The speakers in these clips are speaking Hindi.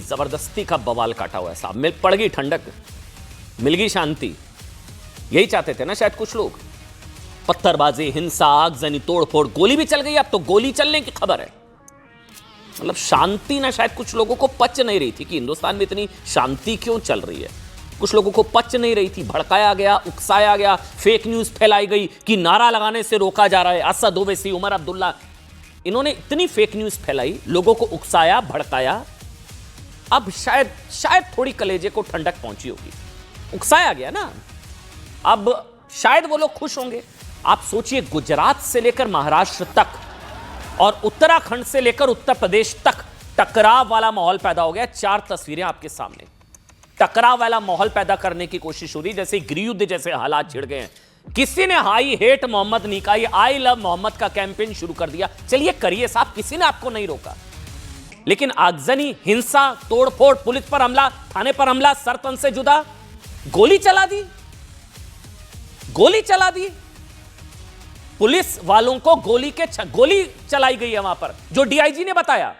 जबरदस्ती का बवाल काटा हुआ है साहब। मिल पड़ गई ठंडक, मिल गई शांति। यही चाहते थे ना शायद कुछ लोग। पत्थरबाजी, हिंसा, आगजनी, तोड़फोड़, गोली भी चल गई। अब तो गोली चलने की खबर है। मतलब शांति ना शायद कुछ लोगों को पच नहीं रही थी कि हिंदुस्तान में इतनी शांति क्यों चल रही है। कुछ लोगों को पच नहीं रही थी, भड़काया गया, उकसाया गया, फेक न्यूज फैलाई गई कि नारा लगाने से रोका जा रहा है। असद ओवैसी, उमर अब्दुल्ला, इन्होंने इतनी फेक न्यूज फैलाई, लोगों को उकसाया, भड़काया। अब शायद थोड़ी कलेजे को ठंडक पहुंची होगी। उकसाया गया ना, अब शायद वो लोग खुश होंगे। आप सोचिए, गुजरात से लेकर महाराष्ट्र तक और उत्तराखंड से लेकर उत्तर प्रदेश तक टकराव वाला माहौल पैदा हो गया। 4 तस्वीरें आपके सामने। टकराव वाला माहौल पैदा करने की कोशिश हो रही, जैसे गृहयुद्ध जैसे हालात छिड़ गए हैं। किसी ने हाई हेट मोहम्मद निकाई, आई लव मोहम्मद का कैंपेन शुरू कर दिया। चलिए करिए साहब, किसी ने आपको नहीं रोका। लेकिन आगजनी, हिंसा, तोड़फोड़, पुलिस पर हमला, थाने पर हमला, सर तन से जुदा, गोली चला दी। गोली चला दी। पुलिस वालों को गोली चलाई गई है वहां पर, जो डीआईजी ने बताया।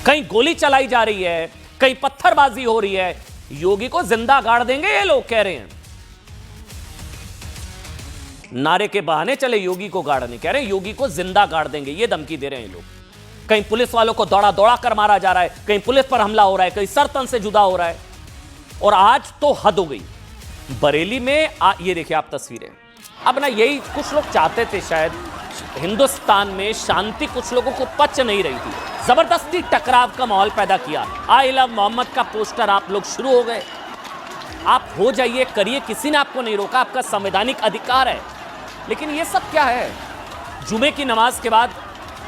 कहीं गोली चलाई जा रही है, कहीं पत्थरबाजी हो रही है। योगी को जिंदा गाड़ देंगे ये लोग कह रहे हैं। नारे के बहाने चले योगी को गाड़ने, कह रहे हैं योगी को जिंदा गाड़ देंगे, ये धमकी दे रहे हैं ये लोग। कहीं पुलिस वालों को दौड़ा दौड़ा कर मारा जा रहा है, कहीं पुलिस पर हमला हो रहा है, कहीं सर तन से जुदा हो रहा है। और आज तो हद हो गई बरेली में। ये देखिए आप तस्वीरें। अब ना यही कुछ लोग चाहते थे, शायद हिंदुस्तान में शांति कुछ लोगों को पच नहीं रही थी। जबरदस्ती टकराव का माहौल पैदा किया। आई लव मोहम्मद का पोस्टर आप लोग शुरू हो गए। आप हो जाइए, करिए, किसी ने आपको नहीं रोका, आपका संवैधानिक अधिकार है। लेकिन ये सब क्या है? जुमे की नमाज के बाद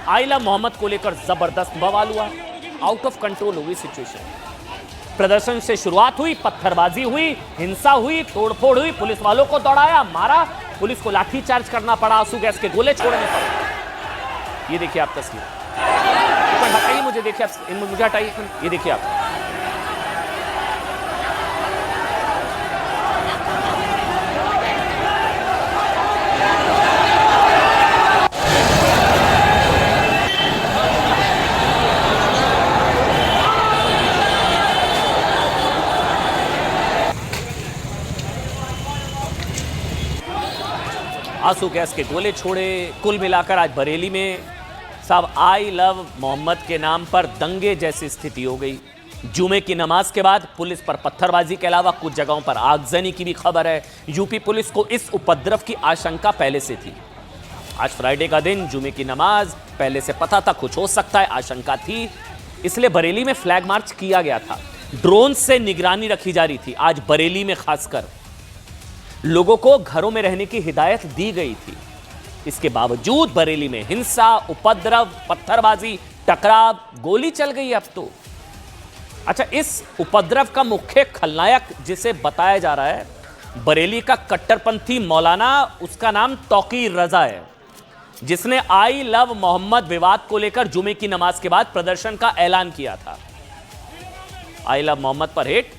आई लव मोहम्मद को लेकर जबरदस्त बवाल हुआ। आउट ऑफ कंट्रोल हुई सिचुएशन। प्रदर्शन से शुरुआत हुई, पत्थरबाजी हुई, हिंसा हुई, तोड़फोड़ हुई, पुलिस वालों को दौड़ाया, मारा, पुलिस को लाठीचार्ज करना पड़ा, आंसू गैस के गोले छोड़ने पड़े। ये देखिए आप तस्वीर। हटाइए मुझे, देखिए आप, मुझे हटाइए। ये देखिए आप। आंसू गैस के गोले छोड़े। कुल मिलाकर आज बरेली में साहब आई लव मोहम्मद के नाम पर दंगे जैसी स्थिति हो गई। जुमे की नमाज के बाद पुलिस पर पत्थरबाजी के अलावा कुछ जगहों पर आगजनी की भी खबर है। यूपी पुलिस को इस उपद्रव की आशंका पहले से थी। आज फ्राइडे का दिन, जुमे की नमाज, पहले से पता था कुछ हो सकता है, आशंका थी, इसलिए बरेली में फ्लैग मार्च किया गया था। ड्रोन से निगरानी रखी जा रही थी। आज बरेली में खासकर लोगों को घरों में रहने की हिदायत दी गई थी। इसके बावजूद बरेली में हिंसा, उपद्रव, पत्थरबाजी, टकराव, गोली चल गई अब तो। अच्छा, इस उपद्रव का मुख्य खलनायक जिसे बताया जा रहा है, बरेली का कट्टरपंथी मौलाना, उसका नाम तौकीर रजा है, जिसने आई लव मोहम्मद विवाद को लेकर जुमे की नमाज के बाद प्रदर्शन का ऐलान किया था। आई लव मोहम्मद पर हेट,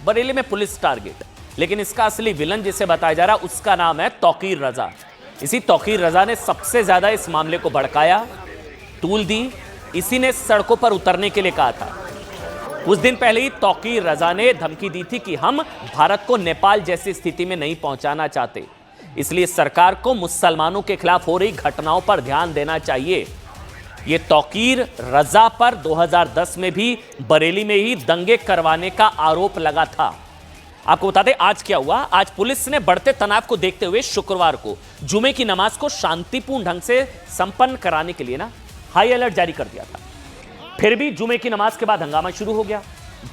बरेली में पुलिस टारगेट। लेकिन इसका असली विलन जिसे बताया जा रहा है, उसका नाम है तौकीर रजा। इसी तौकीर रजा ने सबसे ज्यादा इस मामले को भड़काया, तूल दी। इसी ने सड़कों पर उतरने के लिए कहा था। कुछ दिन पहले ही तौकीर रजा ने धमकी दी थी कि हम भारत को नेपाल जैसी स्थिति में नहीं पहुंचाना चाहते, इसलिए सरकार को मुसलमानों के खिलाफ हो रही घटनाओं पर ध्यान देना चाहिए। यह तौकीर रजा पर 2010 में भी बरेली में ही दंगे करवाने का आरोप लगा था। आपको बता दें आज क्या हुआ। आज पुलिस ने बढ़ते तनाव को देखते हुए शुक्रवार को जुमे की नमाज को शांतिपूर्ण ढंग से संपन्न कराने के लिए ना हाई अलर्ट जारी कर दिया था। फिर भी जुमे की नमाज के बाद हंगामा शुरू हो गया।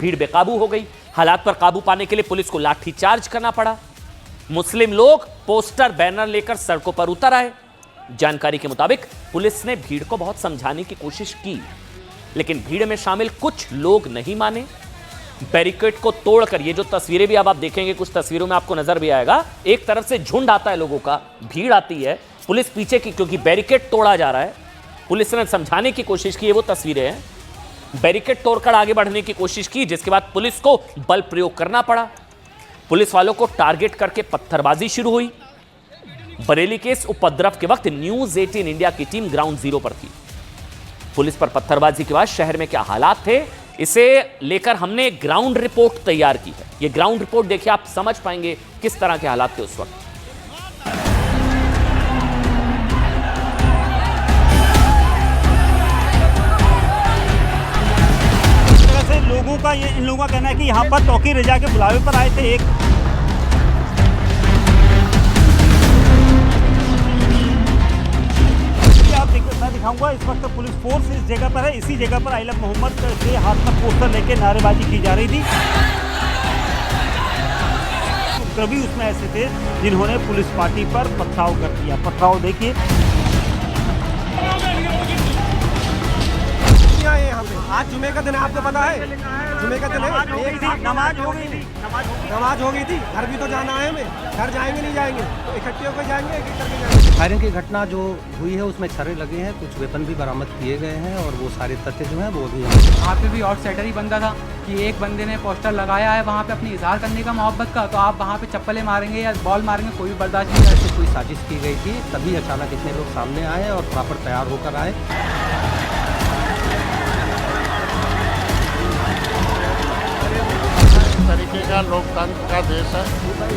भीड़ बेकाबू हो गई। हालात पर काबू पाने के लिए पुलिस को लाठीचार्ज करना पड़ा। मुस्लिम लोग पोस्टर, बैनर लेकर सड़कों पर उतर आए। जानकारी के मुताबिक पुलिस ने भीड़ को बहुत समझाने की कोशिश की, लेकिन भीड़ में शामिल कुछ लोग नहीं माने। बैरिकेड को तोड़कर, ये जो तस्वीरें भी अब आप देखेंगे, कुछ तस्वीरों में आपको नजर भी आएगा, एक तरफ से झुंड आता है लोगों का, भीड़ आती है, पुलिस पीछे की, क्योंकि बैरिकेड तोड़ा जा रहा है। पुलिस ने समझाने की कोशिश की, ये वो तस्वीरें हैं। बैरिकेड तोड़कर आगे बढ़ने की कोशिश की, जिसके बाद पुलिस को बल प्रयोग करना पड़ा। पुलिस वालों को टारगेट करके पत्थरबाजी शुरू हुई। बरेली के इस उपद्रव के वक्त न्यूज 18 इंडिया की टीम ग्राउंड जीरो पर थी। पुलिस पर पत्थरबाजी के बाद शहर में क्या हालात थे, इसे लेकर हमने एक ग्राउंड रिपोर्ट तैयार की है। ये ग्राउंड रिपोर्ट देखिए, आप समझ पाएंगे किस तरह के हालात थे उस वक्त। इन लोगों का कहना है कि यहाँ पर तौकीर रजा के बुलावे पर आए थे। मैं दिखाऊंगा, इस वक्त पुलिस फोर्स इस जगह पर है। इसी जगह पर आई लव मोहम्मद के हाथ में पोस्टर लेके नारेबाजी की जा रही थी। कभी उसमें ऐसे थे जिन्होंने पुलिस पार्टी पर पथराव कर दिया। पथराव देखिए, आज जुमे का दिन है, आपको पता है? जुमे का दिन है, नमाज हो गई थी। नमाज हो गई थी। घर भी तो जाना है हमें, घर जाएंगे नहीं जाएंगे तो इकट्ठे होकर जाएंगे, एक एक करके जाएंगे। फायरिंग की घटना जो हुई है उसमें छर्रे लगे हैं, कुछ वेपन भी बरामद किए गए हैं और वो सारे तथ्य जो हैं वो भी वहाँ पे भी आउटसाइडर ही बंदा था कि एक बंदे ने पोस्टर लगाया है वहाँ पे अपनी इजहार करने का मोहब्बत का, तो आप वहाँ पे चप्पलें मारेंगे या बॉल मारेंगे, कोई भी बर्दाश्त नहीं ऐसे कोई साजिश की गई थी। तभी अचानक इतने लोग सामने आए और प्रॉपर तैयार होकर आए। तरीके का लोकतंत्र का देश है।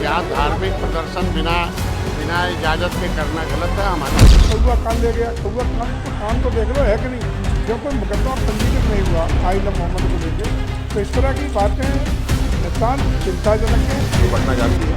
यहाँ धार्मिक प्रदर्शन बिना इजाज़त के करना गलत है। हमारे कौआ कान ले गया, कौआ कान तो देख लो है कि नहीं, जो कोई मुकदमा पंजीकृत नहीं हुआ आई लव मोहम्मद को लेकर, तो इस तरह की बातें इंसान चिंताजनक है। निपटना जानती है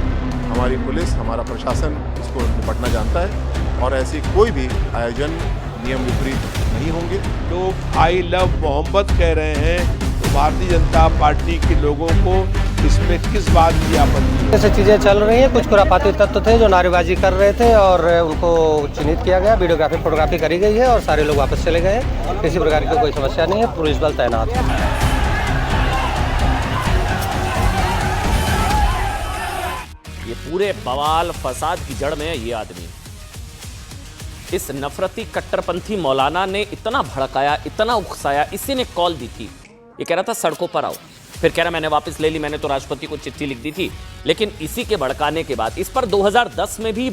हमारी पुलिस, हमारा प्रशासन इसको निपटना जानता है और ऐसी कोई भी आयोजन नियम विपरीत नहीं होंगे। लोग आई लव मोहम्मद कह रहे हैं, तो भारतीय जनता पार्टी के लोगों को इसमें किस बात की आपत्ति है? ऐसी चीज़ें चल रही हैं। कुछ खुरापाती तत्व थे जो नारेबाजी कर रहे थे और उनको चिन्हित किया गया, वीडियोग्राफी फोटोग्राफी करी गई है और सारे लोग वापस चले गए। किसी प्रकार की कोई समस्या नहीं है, पुलिस बल तैनात है। ये पूरे बवाल फसाद की जड़ में है ये आदमी। इस नफरती कट्टरपंथी मौलाना ने इतना भड़काया, इतना उकसाया। इसी ने कॉल दी थी, ये कह रहा था सड़कों पर आओ, फिर कह रहा मैंने वापस ले ली, मैंने तो राष्ट्रपति को चिट्ठी लिख दी थी। लेकिन इसी के भड़काने के बाद इस पर 2010 में भी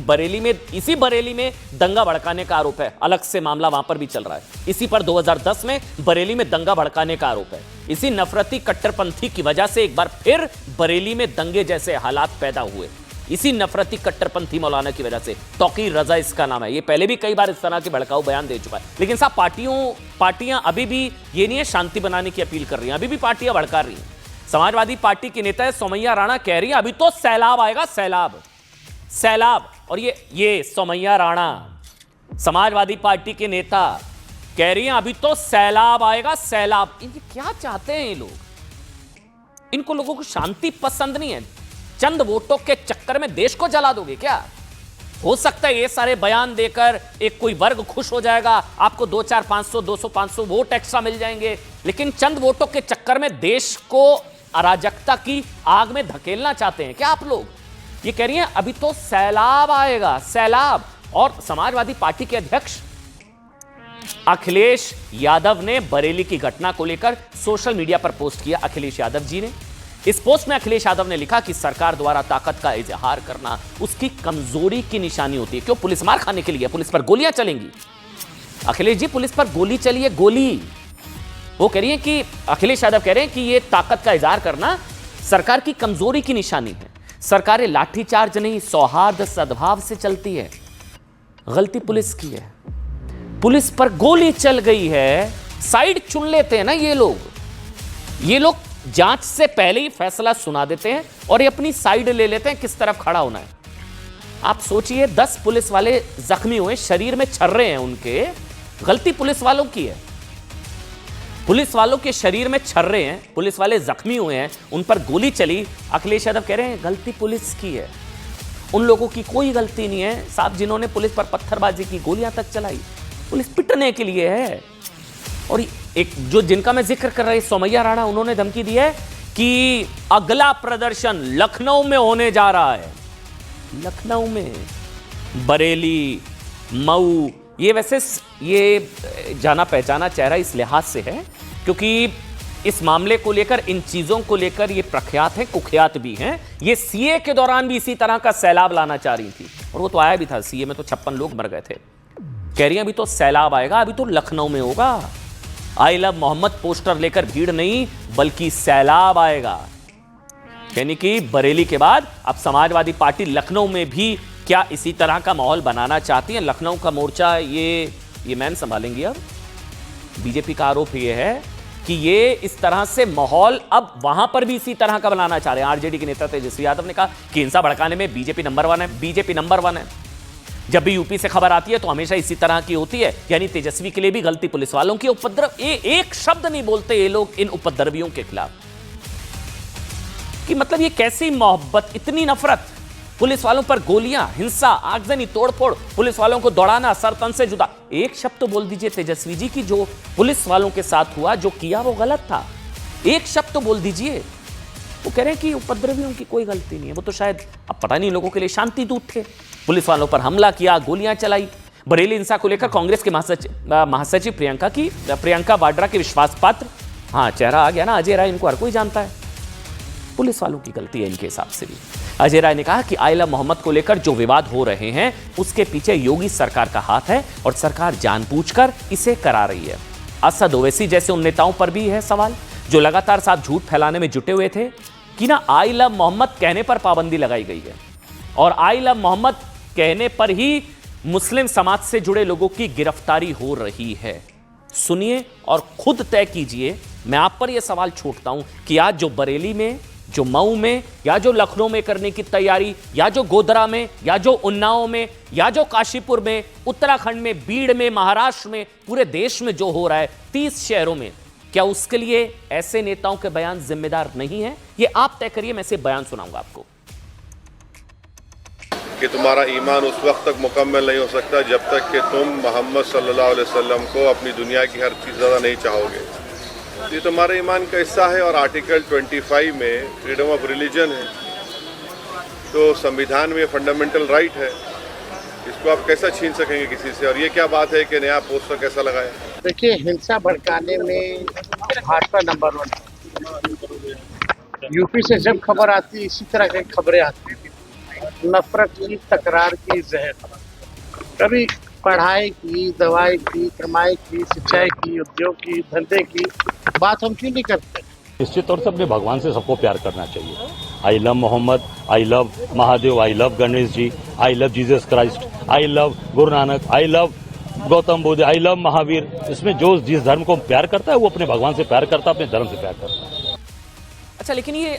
इसी बरेली में दंगा भड़काने का आरोप है। अलग से मामला वहां पर भी चल रहा है। इसी पर 2010 में बरेली में दंगा भड़काने का आरोप है। इसी नफरती कट्टरपंथी की वजह से एक बार फिर बरेली में दंगे जैसे हालात पैदा हुए। इसी नफरती कट्टरपंथी मौलाना की वजह से। तौकीर रजा इसका नाम है। ये पहले भी कई बार इस तरह के भड़काऊ बयान दे चुका है। लेकिन साहब पार्टियां अभी भी ये नहीं है शांति बनाने की अपील कर रही हैं, अभी भी पार्टियां भड़का रही हैं। समाजवादी पार्टी की नेता है सोमैया राणा कह रही है अभी तो सैलाब आएगा, सैलाब। और ये सोमैया राणा समाजवादी पार्टी के नेता कह रही हैं अभी तो सैलाब आएगा, सैलाब। इनके क्या चाहते हैं ये लोग? इनको लोगों को शांति पसंद नहीं है। चंद वोटों के चक्कर में देश को जला दोगे क्या? हो सकता है ये सारे बयान देकर एक कोई वर्ग खुश हो जाएगा, आपको 200, 400, 200, 500 वोट एक्स्ट्रा मिल जाएंगे। लेकिन चंद वोटों के चक्कर में देश को अराजकता की आग में धकेलना चाहते हैं क्या आप लोग? ये कह रही हैं अभी तो सैलाब आएगा, सैलाब। और समाजवादी पार्टी के अध्यक्ष अखिलेश यादव ने बरेली की घटना को लेकर सोशल मीडिया पर पोस्ट किया। अखिलेश यादव जी ने इस पोस्ट में अखिलेश यादव ने लिखा कि सरकार द्वारा ताकत का इजहार करना उसकी कमजोरी की निशानी होती है। क्यों? पुलिस मार खाने के लिए, पुलिस पर गोलियां चलेंगी। अखिलेश जी, पुलिस पर गोली चली है, गोली। वो कह रही है कि अखिलेश यादव कह रहे हैं कि यह ताकत का इजहार करना सरकार की कमजोरी की निशानी है। सरकारें लाठीचार्ज नहीं, सौहार्द सद्भाव से चलती है। गलती पुलिस की है, पुलिस पर गोली चल गई है। साइड चुन लेते हैं ना ये लोग जांच से पहले ही फैसला सुना देते हैं और ये अपनी साइड ले लेते हैं किस तरफ खड़ा होना है। आप सोचिए 10 पुलिस वाले जख्मी हुए, शरीर में छर्रे हैं उनके। गलती पुलिस वालों की है, पुलिस वालों के शरीर में छर्रे हैं, पुलिस वाले जख्मी हुए हैं, उन पर गोली चली। अखिलेश यादव कह रहे हैं गलती पुलिस की है, उन लोगों की कोई गलती नहीं है साहब जिन्होंने पुलिस पर पत्थरबाजी की, गोलियां तक चलाई। पुलिस पिटने के लिए है। और एक जो जिनका मैं जिक्र कर रही सोमैया राणा, उन्होंने धमकी दी है कि अगला प्रदर्शन लखनऊ में होने जा रहा है। लखनऊ में, बरेली, मऊ, ये वैसे ये जाना पहचाना चेहरा इस लिहाज से है क्योंकि इस मामले को लेकर, इन चीजों को लेकर ये प्रख्यात है, कुख्यात भी हैं। ये सीए के दौरान भी इसी तरह का सैलाब लाना चाह रही थी और वो तो आया भी था। सीए में तो 56 लोग मर गए थे। कह रही हैं अभी तो सैलाब आएगा, अभी तो लखनऊ में होगा। आई लव मोहम्मद पोस्टर लेकर भीड़ नहीं बल्कि सैलाब आएगा। यानी कि बरेली के बाद अब समाजवादी पार्टी लखनऊ में भी क्या इसी तरह का माहौल बनाना चाहती है। लखनऊ का मोर्चा ये मैम संभालेंगी। अब बीजेपी का आरोप यह है कि ये इस तरह से माहौल अब वहां पर भी इसी तरह का बनाना चाह रहे हैं। आरजेडी के नेता तेजस्वी यादव ने कहा कि हिंसा भड़काने में बीजेपी नंबर 1 है। बीजेपी नंबर 1 है। जब भी यूपी से खबर आती है तो हमेशा इसी तरह की होती है। यानी तेजस्वी के लिए भी गलती पुलिस वालों की। उपद्रव एक शब्द नहीं बोलते ये लोग इन उपद्रवियों के खिलाफ कि मतलब ये कैसी मोहब्बत, इतनी नफरत। पुलिस वालों पर गोलियां, हिंसा, आगजनी, तोड़फोड़, पुलिस वालों को दौड़ाना, सर तन से जुदा। एक शब्द तो बोल दीजिए तेजस्वी जी की जो पुलिस वालों के साथ हुआ, जो किया वो गलत था। एक शब्द तो बोल दीजिए। वो कह रहे हैं कि उपद्रवियों की कोई गलती नहीं है। वो तो शायद अब पता नहीं लोगों के लिए शांति दूत थे। पुलिस वालों पर हमला किया, गोलियां चलाई। बरेली हिंसा को लेकर कांग्रेस के महासचिव प्रियंका वाड्रा के विश्वास पात्र, हाँ चेहरा आ गया ना, अजय राय, इनको हर कोई जानता है। पुलिस वालों की गलती है इनके हिसाब से भी। अजय राय ने कहा कि आई लव मोहम्मद को लेकर जो विवाद हो रहे हैं उसके पीछे योगी सरकार का हाथ है और सरकार जानबूझकर इसे करा रही है। असद ओवैसी जैसे उन नेताओं पर भी है सवाल जो लगातार साथ झूठ फैलाने में जुटे हुए थे कि ना आई लव मोहम्मद कहने पर पाबंदी लगाई गई है और आई लव मोहम्मद कहने पर ही मुस्लिम समाज से जुड़े लोगों की गिरफ्तारी हो रही है। सुनिए और खुद तय कीजिए। मैं आप पर यह सवाल छोड़ता हूं कि आज जो बरेली में, जो मऊ में, या जो लखनऊ में करने की तैयारी, या जो गोधरा में, या जो उन्नाव में, या जो काशीपुर में, उत्तराखंड में, बीड़ में, महाराष्ट्र में, पूरे देश में जो हो रहा है 30 शहरों में, क्या उसके लिए ऐसे नेताओं के बयान जिम्मेदार नहीं है? ये आप तय करिए। मैं सिर्फ बयान सुनाऊंगा आपको कि तुम्हारा ईमान उस वक्त तक मुकम्मल नहीं हो सकता जब तक कि तुम मोहम्मद सल्लल्लाहु अलैहि वसल्लम को अपनी दुनिया की हर चीज़ ज़्यादा नहीं चाहोगे। ये तुम्हारे ईमान का हिस्सा है और आर्टिकल 25 में फ्रीडम ऑफ रिलीजन है, तो संविधान में फंडामेंटल राइट है। इसको आप कैसा छीन सकेंगे किसी से? और ये क्या बात है कि नया पोस्टर कैसा लगाया? देखिए, हिंसा भड़काने में भाजपा नंबर 1। यूपी से जब खबर आती इसी तरह की खबरें आती, नफरत की, तकरार की, जहर, कभी पढ़ाई की, दवाई की, कमाई की, सिंचाई की, उद्योग की, धंधे की बात हम क्यों नहीं करते? निश्चित तौर से अपने भगवान से सबको प्यार करना चाहिए। I love Mohammed, I love Mahadev, I love Ganesh ji, I love Jesus Christ, I love Guru Nanak, I love Gautam Buddha, I love Mahavir. इसमें जो जिस धर्म को प्यार करता है वो अपने भगवान से प्यार करता है, अपने धर्म से प्यार करता है। अच्छा, लेकिन ये